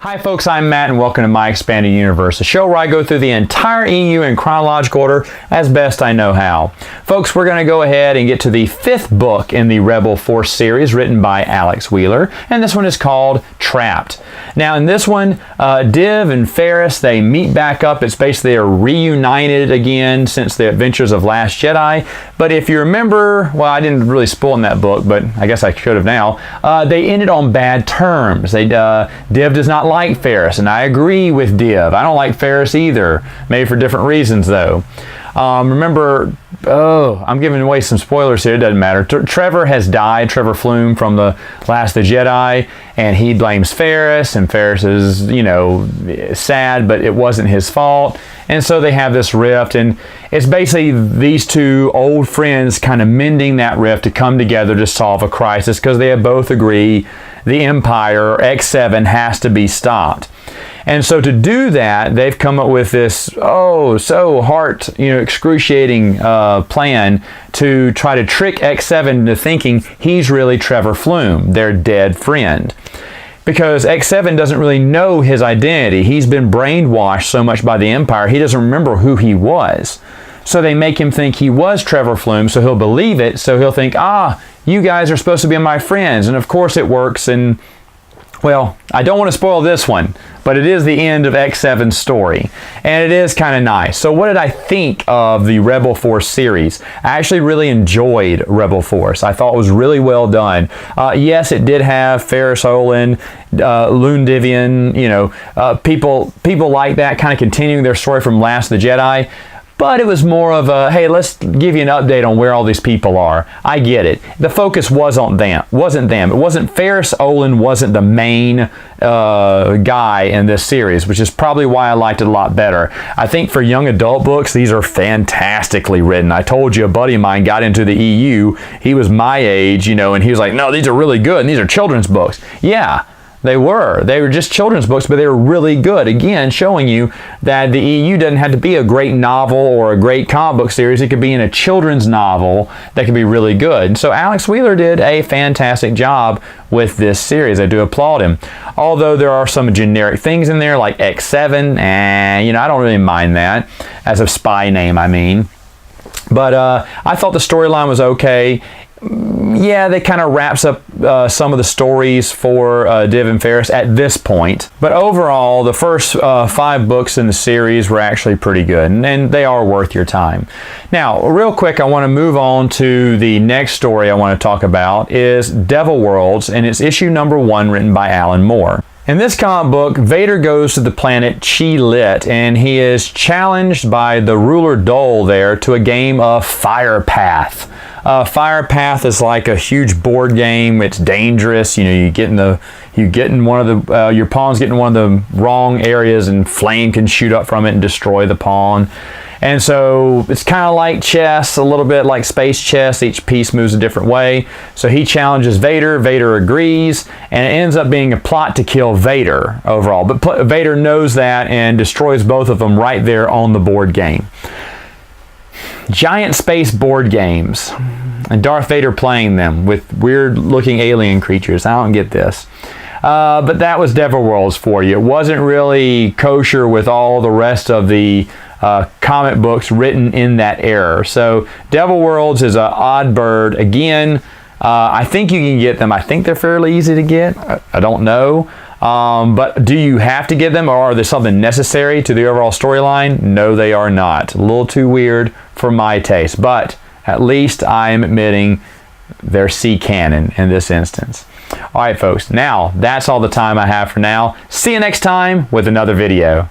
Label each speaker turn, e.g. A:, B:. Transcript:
A: Hi folks, I'm Matt and welcome to My Expanded Universe, a show where I go through the entire EU in chronological order as best I know how. Folks, we're going to go ahead and get to the fifth book in the Rebel Force series written by Alex Wheeler, and this one is called Trapped. Now in this one, Div and Ferris, they meet back up. It's basically they're reunited again since the adventures of Last Jedi. But if you remember, well, I didn't really spoil in that book, but I guess I should have now, they ended on bad terms. Div does not like Ferris, and I agree with Div. I don't like Ferris either, maybe for different reasons though. Remember, I'm giving away some spoilers here, it doesn't matter. Trevor has died, Trevor Flume from the Last of the Jedi, and he blames Ferris, and Ferris is, sad, but it wasn't his fault. And so they have this rift, and it's basically these two old friends kind of mending that rift to come together to solve a crisis, because they both agree the Empire, or X7, has to be stopped. And so to do that, they've come up with this, so excruciating plan to try to trick X7 into thinking he's really Trevor Flume, their dead friend. Because X7 doesn't really know his identity. He's been brainwashed so much by the Empire, he doesn't remember who he was. So they make him think he was Trevor Flume, so he'll believe it, so he'll think, you guys are supposed to be my friends. And of course it works, and well, I don't want to spoil this one, but it is the end of X7's story, and it is kind of nice. So what did I think of the Rebel Force series? I actually really enjoyed Rebel Force. I thought it was really well done. Yes, it did have Ferris Olin, Loon Divian, people like that, kind of continuing their story from Last of the Jedi. But it was more of a, hey, let's give you an update on where all these people are. I get it. The focus wasn't them. It wasn't Ferris Olin wasn't the main guy in this series, which is probably why I liked it a lot better. I think for young adult books, these are fantastically written. I told you a buddy of mine got into the EU. He was my age, and he was like, no, these are really good, and these are children's books. Yeah. They were just children's books, but they were really good. Again, showing you that the EU doesn't have to be a great novel or a great comic book series. It could be in a children's novel that could be really good. So Alex Wheeler did a fantastic job with this series. I do applaud him. Although there are some generic things in there like X7, and I don't really mind that as a spy name, I mean. But I thought the storyline was okay. Yeah, they kind of wraps up some of the stories for Div and Ferris at this point. But overall, the first 5 books in the series were actually pretty good, and they are worth your time. Now, real quick, I want to move on to the next story I want to talk about is Devilworlds, and it's issue number 1 written by Alan Moore. In this comic book, Vader goes to the planet Chi-Lit, and he is challenged by the ruler Dole there to a game of Fire Path. Fire Path is like a huge board game. It's dangerous. Your pawns get in one of the wrong areas, and flame can shoot up from it and destroy the pawn. And so it's kind of like chess, a little bit like space chess. Each piece moves a different way. So he challenges Vader. Vader agrees, and it ends up being a plot to kill Vader overall. But Vader knows that and destroys both of them right there on the board game. Giant space board games, and Darth Vader playing them with weird-looking alien creatures. I don't get this. But that was Devilworlds for you. It wasn't really kosher with all the rest of the comic books written in that era. So Devilworlds is an odd bird. Again, I think you can get them. I think they're fairly easy to get. I don't know. But do you have to get them, or are they something necessary to the overall storyline? No, they are not. A little too weird for my taste, but at least I am admitting they're C canon in this instance. All right, folks, now that's all the time I have for now. See you next time with another video.